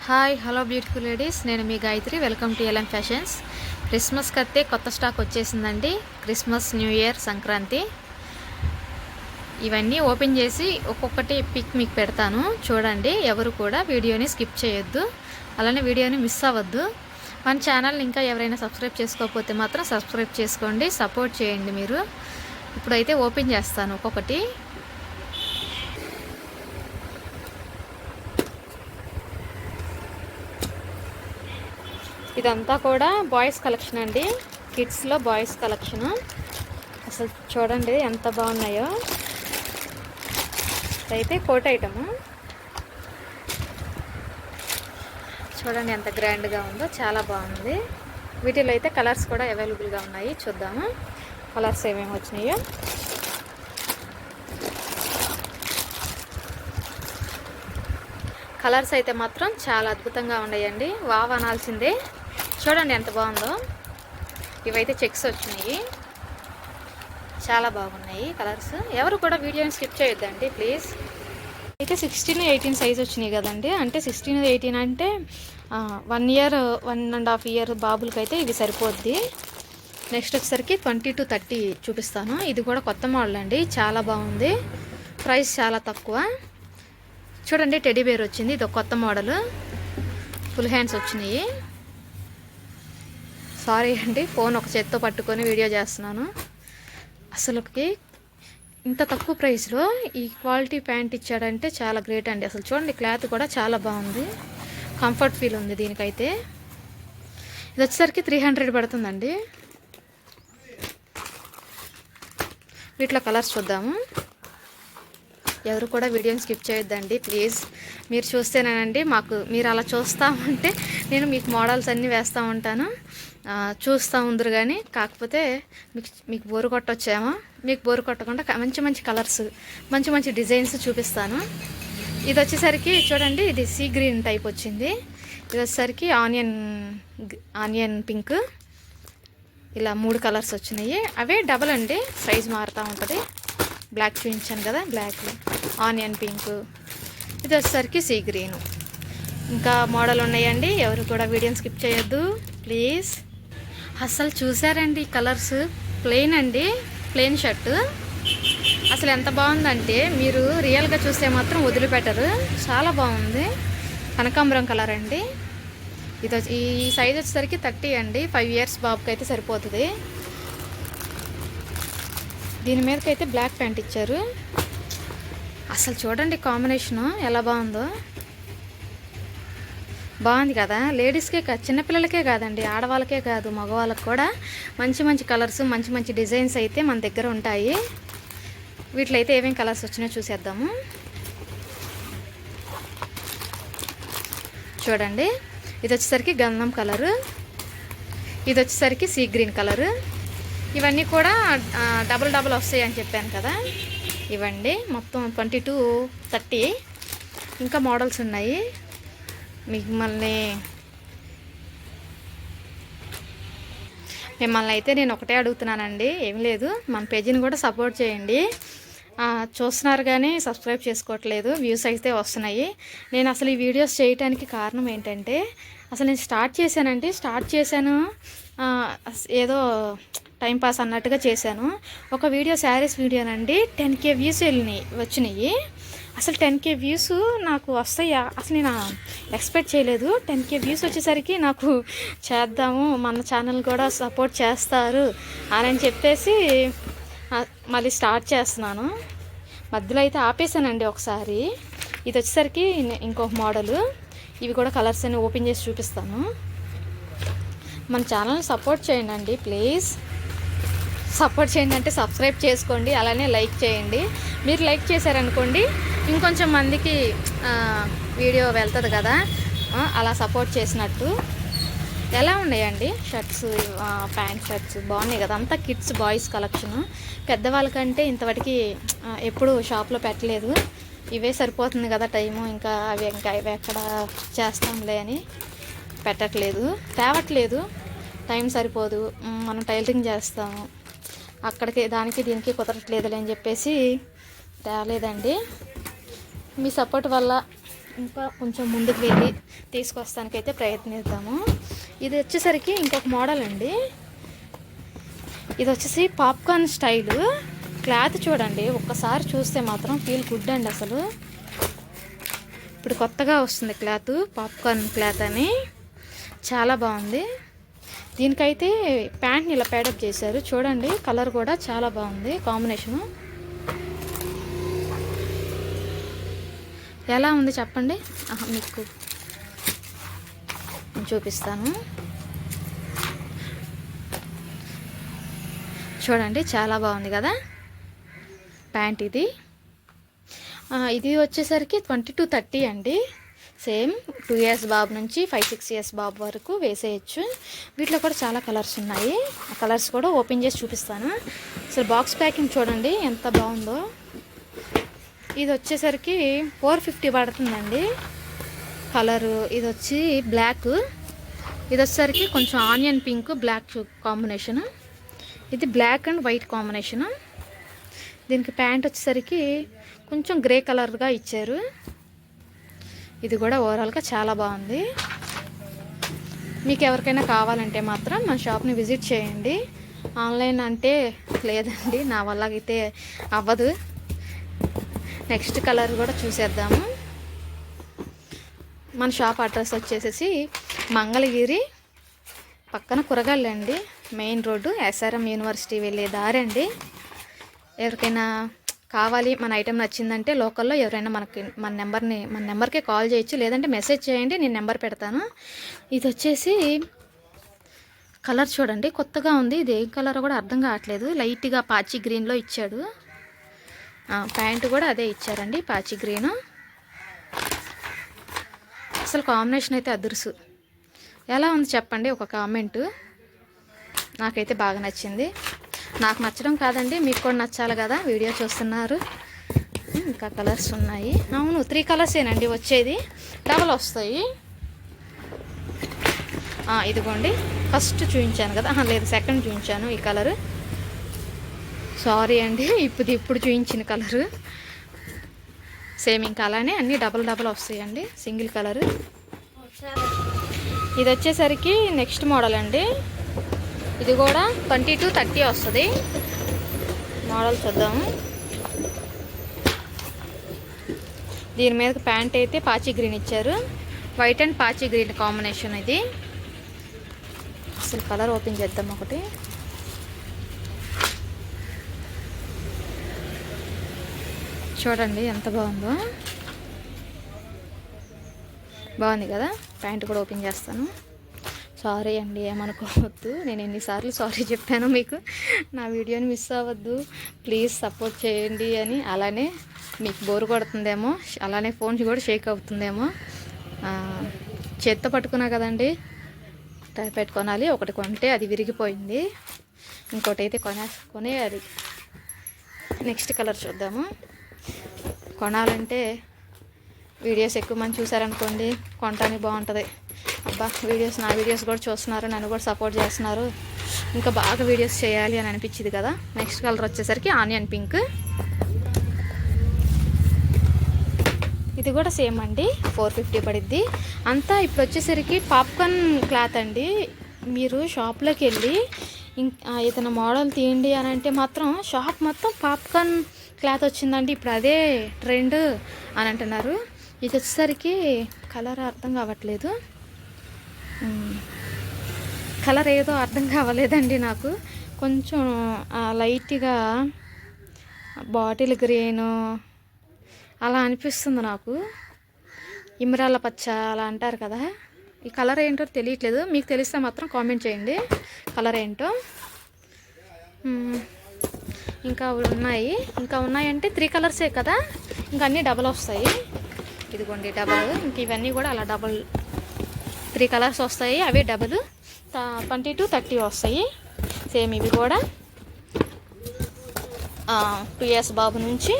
Hi hello beautiful ladies, నేను మీ Gayatri. Welcome to LM fashions. క్రిస్మస్కి అయితే కొత్త స్టాక్ వచ్చేసిందండి. క్రిస్మస్, న్యూ ఇయర్, సంక్రాంతి ఇవన్నీ ఓపెన్ చేసి ఒక్కొక్కటి పిక్ మీకు పెడతాను. చూడండి, ఎవరు కూడా వీడియోని స్కిప్ చేయొద్దు, అలానే వీడియోని మిస్ అవ్వద్దు. మన ఛానల్ని ఇంకా ఎవరైనా సబ్స్క్రైబ్ చేసుకోకపోతే మాత్రం సబ్స్క్రైబ్ చేసుకోండి, సపోర్ట్ చేయండి మీరు. ఇప్పుడైతే ఓపెన్ చేస్తాను ఒక్కొక్కటి. ఇదంతా కూడా బాయ్స్ కలెక్షన్ అండి, కిడ్స్లో బాయ్స్ కలెక్షను. అసలు చూడండి ఎంత బాగున్నాయో. అయితే కోట్ ఐటము చూడండి ఎంత గ్రాండ్గా ఉందో, చాలా బాగుంది. వీటిలో అయితే కలర్స్ కూడా అవైలబుల్గా ఉన్నాయి. చూద్దాము కలర్స్ ఏమేమి వచ్చినాయో. కలర్స్ అయితే మాత్రం చాలా అద్భుతంగా ఉన్నాయండి, వావ్ అనాల్సిందే. చూడండి ఎంత బాగుందో. ఇవైతే చెక్స్ వచ్చినాయి, చాలా బాగున్నాయి కలర్స్. ఎవరు కూడా వీడియోని స్కిప్ చేయొద్దండి ప్లీజ్. అయితే 16-18 సైజ్ వచ్చినాయి కదండి. అంటే 16-18 అంటే 1 ఇయర్ 1.5 ఇయర్ బాబులకి అయితే ఇవి సరిపోద్ది. నెక్స్ట్ వచ్చేసరికి 20-30 చూపిస్తాను. ఇది కూడా కొత్త మోడల్ అండి, చాలా బాగుంది. ప్రైస్ చాలా తక్కువ. చూడండి టెడ్డీ బేర్ వచ్చింది, ఇది ఒక కొత్త మోడల్. ఫుల్ హ్యాండ్స్ వచ్చినాయి. సారీ అండి, ఫోన్ ఒక చేత్తో పట్టుకొని వీడియో చేస్తున్నాను. అసలుకి ఇంత తక్కువ ప్రైస్లో ఈ క్వాలిటీ ప్యాంట్ ఇచ్చాడంటే చాలా గ్రేట్ అండి. అసలు చూడండి క్లాత్ కూడా చాలా బాగుంది, కంఫర్ట్ ఫీల్ ఉంది దీనికైతే. ఇది వచ్చేసరికి 300 పడుతుందండి. వీటిలో కలర్స్ చూద్దాము. ఎవరు కూడా వీడియోని స్కిప్ చేయొద్దండి ప్లీజ్. మీరు చూస్తేనేనండి మాకు, మీరు అలా చూస్తూ ఉంటే నేను మీకు మోడల్స్ అన్నీ వేస్తూ ఉంటాను, చూస్తూ ఉందరు. కానీ కాకపోతే మీకు బోరు కొట్టొచ్చామో, మీకు బోరు కొట్టకుండా మంచి మంచి కలర్స్, మంచి మంచి డిజైన్స్ చూపిస్తాను. ఇది వచ్చేసరికి చూడండి, ఇది సీ గ్రీన్ టైప్ వచ్చింది. ఇది వచ్చేసరికి ఆనియన్ పింక్. ఇలా 3 కలర్స్ వచ్చినాయి. అవే డబల్ అండి, సైజ్ మారుతూ ఉంటుంది. బ్లాక్ చూపించాను కదా, బ్లాక్, ఆనియన్ పింక్. ఇది వచ్చేసరికి సీ గ్రీను. ఇంకా మోడల్ ఉన్నాయండి, ఎవరు కూడా వీడియోని స్కిప్ చేయొద్దు ప్లీజ్. అసలు చూసారండి కలర్స్, ప్లెయిన్ అండి, ప్లెయిన్ షర్టు. అసలు ఎంత బాగుందంటే మీరు రియల్గా చూస్తే మాత్రం వదిలిపెట్టరు, చాలా బాగుంది. కనకాంబరం కలర్ అండి. ఇది ఈ సైజ్ వచ్చేసరికి 30 అండి, 5 ఇయర్స్ బాబుకి అయితే సరిపోతుంది. దీని మీదకైతే బ్లాక్ ప్యాంట్ ఇచ్చారు. అసలు చూడండి కాంబినేషను ఎలా బాగుందో, బాగుంది కదా. లేడీస్కే కాదు, చిన్నపిల్లలకే కాదండి, ఆడవాళ్ళకే కాదు, మగవాళ్ళకి కూడా మంచి మంచి కలర్స్, మంచి మంచి డిజైన్స్ అయితే మన దగ్గర ఉంటాయి. వీటిలో అయితే ఏమేమి కలర్స్ వచ్చినాయో చూసేద్దాము. చూడండి, ఇది వచ్చేసరికి గంధం కలరు, ఇది వచ్చేసరికి సీ గ్రీన్ కలరు. ఇవన్నీ కూడా డబల్ వస్తాయి అని చెప్పాను కదా. ఇవ్వండి మొత్తం 20-30 ఇంకా మోడల్స్ ఉన్నాయి. మిమ్మల్ని అయితే నేను ఒకటే అడుగుతున్నానండి, ఏం లేదు, మన పేజీని కూడా సపోర్ట్ చేయండి. చూస్తున్నారు కానీ సబ్స్క్రైబ్ చేసుకోవట్లేదు, వ్యూస్ అయితే వస్తున్నాయి. నేను అసలు ఈ వీడియోస్ చేయడానికి కారణం ఏంటంటే, అసలు నేను స్టార్ట్ చేశాను ఏదో టైంపాస్ అన్నట్టుగా చేశాను. ఒక వీడియో, శారీస్ వీడియోనండి, 10K వ్యూస్ వచ్చినాయి. అసలు 10K వ్యూస్ నాకు వస్తాయా, అసలు నేను ఎక్స్పెక్ట్ చేయలేదు. 10K వ్యూస్ వచ్చేసరికి నాకు చేద్దాము, మన ఛానల్ కూడా సపోర్ట్ చేస్తారు అని చెప్పేసి మళ్ళీ స్టార్ట్ చేస్తున్నాను. మధ్యలో అయితే ఆపేసానండి ఒకసారి. ఇది వచ్చేసరికి ఇంకొక మోడలు. ఇవి కూడా కలర్స్ అన్ని ఓపెన్ చేసి చూపిస్తాను. మన ఛానల్ని సపోర్ట్ చేయండి అండి ప్లీజ్. సపోర్ట్ చేయండి అంటే సబ్స్క్రైబ్ చేసుకోండి, అలానే లైక్ చేయండి. మీరు లైక్ చేశారనుకోండి ఇంకొంచెం మందికి వీడియో వెళ్తుంది కదా, అలా సపోర్ట్ చేసినట్టు. ఎలా ఉన్నాయండి షర్ట్స్, ప్యాంట్ షర్ట్స్ బాగున్నాయి కదా. అంతా కిడ్స్ బాయ్స్ కలెక్షను. పెద్దవాళ్ళకంటే ఇంతవరకు ఎప్పుడు షాప్లో పెట్టలేదు. ఇవే సరిపోతుంది కదా టైము, ఇంకా అవి ఎక్కడ చేస్తాంలే అని తేవట్లేదు. టైం సరిపోదు, మనం టైలరింగ్ చేస్తాము, అక్కడికి దానికి దీనికి కుదరట్లేదులే అని చెప్పేసి తేలేదండి. మీ సపోర్ట్ వల్ల ఇంకా కొంచెం ముందుకు వెళ్ళి తీసుకొస్తానికైతే ప్రయత్నిద్దాము. ఇది వచ్చేసరికి ఇంకొక మోడల్ అండి. ఇది వచ్చేసి పాప్కార్న్ స్టైలు. క్లాత్ చూడండి, ఒక్కసారి చూస్తే మాత్రం ఫీల్ గుడ్ అండి. అసలు ఇప్పుడు కొత్తగా వస్తుంది క్లాత్, పాప్కార్న్ క్లాత్ అని, చాలా బాగుంది. దీనికైతే ప్యాంట్ని ఇలా ప్యాడప్ చేశారు చూడండి. కలర్ కూడా చాలా బాగుంది, కాంబినేషను ఎలా ఉంది చెప్పండి. మీకు నేను చూపిస్తాను చూడండి, చాలా బాగుంది కదా ప్యాంట్. ఇది వచ్చేసరికి 22-30 అండి. సేమ్ 2 ఇయర్స్ బాబు నుంచి 5-6 ఇయర్స్ బాబు వరకు వేసేయచ్చు. వీటిలో కూడా చాలా కలర్స్ ఉన్నాయి. ఆ కలర్స్ కూడా ఓపెన్ చేసి చూపిస్తాను. అసలు బాక్స్ ప్యాకింగ్ చూడండి ఎంత బాగుందో. ఇది వచ్చేసరికి 450 పడుతుందండి కలరు. ఇది వచ్చి బ్లాక్, ఇది వచ్చేసరికి కొంచెం ఆనియన్ పింక్ బ్లాక్ కాంబినేషను. ఇది బ్లాక్ అండ్ వైట్ కాంబినేషను. దీనికి ప్యాంట్ వచ్చేసరికి కొంచెం గ్రే కలర్గా ఇచ్చారు. ఇది కూడా ఓవరాల్గా చాలా బాగుంది. మీకు ఎవరికైనా కావాలంటే మాత్రం మన షాప్ని విజిట్ చేయండి. ఆన్లైన్ అంటే లేదండి, నా వల్ల అయితే అవ్వదు. నెక్స్ట్ కలర్ కూడా చూసేద్దాము. మన షాప్ అడ్రస్ వచ్చేసి మంగళగిరి పక్కన కురగాళ్ళండి, మెయిన్ రోడ్డు, ఎస్ఆర్ఎం యూనివర్సిటీ వెళ్ళే దారి అండి. ఎవరికైనా కావాలి, మన ఐటెం నచ్చిందంటే లోకల్లో ఎవరైనా మన నెంబర్కే కాల్ చేయొచ్చు, లేదంటే మెసేజ్ చేయండి, నేను నెంబర్ పెడతాను. ఇది వచ్చేసి కలర్ చూడండి కొత్తగా ఉంది. ఇది ఏ కలర్ కూడా అర్థం కావట్లేదు. లైట్గా పాచి గ్రీన్లో ఇచ్చాడు. ప్యాంటు కూడా అదే ఇచ్చారండి, పాచి గ్రీను. అసలు కాంబినేషన్ అయితే అదుర్సు. ఎలా ఉంది చెప్పండి ఒక కామెంటు. నాకైతే బాగా నచ్చింది. నాకు నచ్చడం కాదండి, మీకు కూడా నచ్చాలి కదా, వీడియో చూస్తున్నారు. ఇంకా కలర్స్ ఉన్నాయి. అవును 3 కలర్సేనండి వచ్చేది, డబల్ వస్తాయి. ఇదిగోండి ఫస్ట్ చూపించాను కదా, లేదు సెకండ్ చూపించాను ఈ కలరు. సారీ అండి, ఇప్పుడు చూపించిన కలరు సేమ్ ఇంకా అలానే అన్నీ డబల్ వస్తాయండి, సింగిల్ కలరు. ఇది వచ్చేసరికి నెక్స్ట్ మోడల్ అండి. ఇది కూడా 22-30 వస్తుంది. మోడల్ చూద్దాము. దీని మీద ప్యాంట్ అయితే పాచి గ్రీన్ ఇచ్చారు, వైట్ అండ్ పాచి గ్రీన్ కాంబినేషన్. ఇది అసలు కలర్ ఓపెన్ చేద్దాం ఒకటి. చూడండి ఎంత బాగుందో, బాగుంది కదా. ప్యాంట్ కూడా ఓపెన్ చేస్తాను. సారీ అండి, ఏమనుకోవద్దు, నేను ఎన్నిసార్లు సారీ చెప్పాను మీకు. నా వీడియోని మిస్ అవ్వద్దు ప్లీజ్, సపోర్ట్ చేయండి అని. అలానే మీకు బోరు కొడుతుందేమో, అలానే ఫోన్ కూడా షేక్ అవుతుందేమో. చేత్తో పట్టుకున్నా కదండి, పెట్టుకోనాలి. ఒకటి కొంటే అది విరిగిపోయింది, ఇంకోటి అయితే కొనే అది. నెక్స్ట్ కలర్ చూద్దాము. కొనాలంటే వీడియోస్ ఎక్కువ మంది చూసారనుకోండి, కొనడానికి బాగుంటుంది. అబ్బా నా వీడియోస్ కూడా చూస్తున్నారు, నన్ను కూడా సపోర్ట్ చేస్తున్నారు, ఇంకా బాగా వీడియోస్ చేయాలి అని అనిపించింది కదా. నెక్స్ట్ కలర్ వచ్చేసరికి ఆనియన్ పింక్. ఇది కూడా సేమ్ అండి, 450 పడిద్ది అంతా. ఇప్పుడు వచ్చేసరికి పాప్కార్న్ క్లాత్ అండి. మీరు షాప్లోకి వెళ్ళి ఏదైనా మోడల్ తీయండి అని అంటే మాత్రం షాప్ మొత్తం పాప్కార్న్ క్లాత్ వచ్చిందండి, ఇప్పుడు అదే ట్రెండ్ అని అంటున్నారు. ఇది వచ్చేసరికి కలర్ అర్థం కావట్లేదు, కలర్ ఏదో అర్థం కావలేదండి నాకు. కొంచెం లైట్గా బాటిల్ గ్రీను అలా అనిపిస్తుంది నాకు. ఇమ్రాల పచ్చ అలా అంటారు కదా, ఈ కలర్ ఏంటో తెలియట్లేదు. మీకు తెలిస్తే మాత్రం కామెంట్ చేయండి కలర్ ఏంటో. ఇంకా ఉన్నాయంటే 3 కలర్సే కదా, ఇంకా అన్నీ డబల్ వస్తాయి. ఇదిగోండి డబల్, ఇంక ఇవన్నీ కూడా అలా డబల్ 3 కలర్స్ వస్తాయి, అవే డబల్ 22-30 వస్తాయి. సేమ్ ఇవి కూడా 2 ఇయర్స్ బాబు నుంచి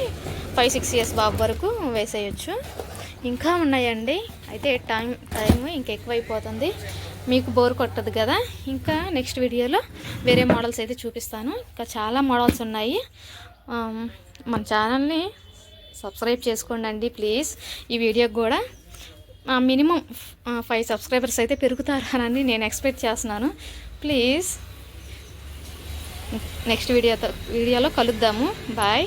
5-6 ఇయర్స్ బాబు వరకు వేసేయచ్చు. ఇంకా ఉన్నాయండి, అయితే టైం ఇంకెక్కువైపోతుంది, మీకు బోర్ కొట్టదు కదా. ఇంకా నెక్స్ట్ వీడియోలో వేరే మోడల్స్ అయితే చూపిస్తాను. ఇంకా చాలా మోడల్స్ ఉన్నాయి. మన ఛానల్ని సబ్స్క్రైబ్ చేసుకోండి ప్లీజ్. ఈ వీడియోకి కూడా మినిమం 5 సబ్స్క్రైబర్స్ అయితే పెరుగుతారని నేను ఎక్స్పెక్ట్ చేస్తున్నాను. ప్లీజ్ నెక్స్ట్ వీడియోలో కలుద్దాము. బాయ్.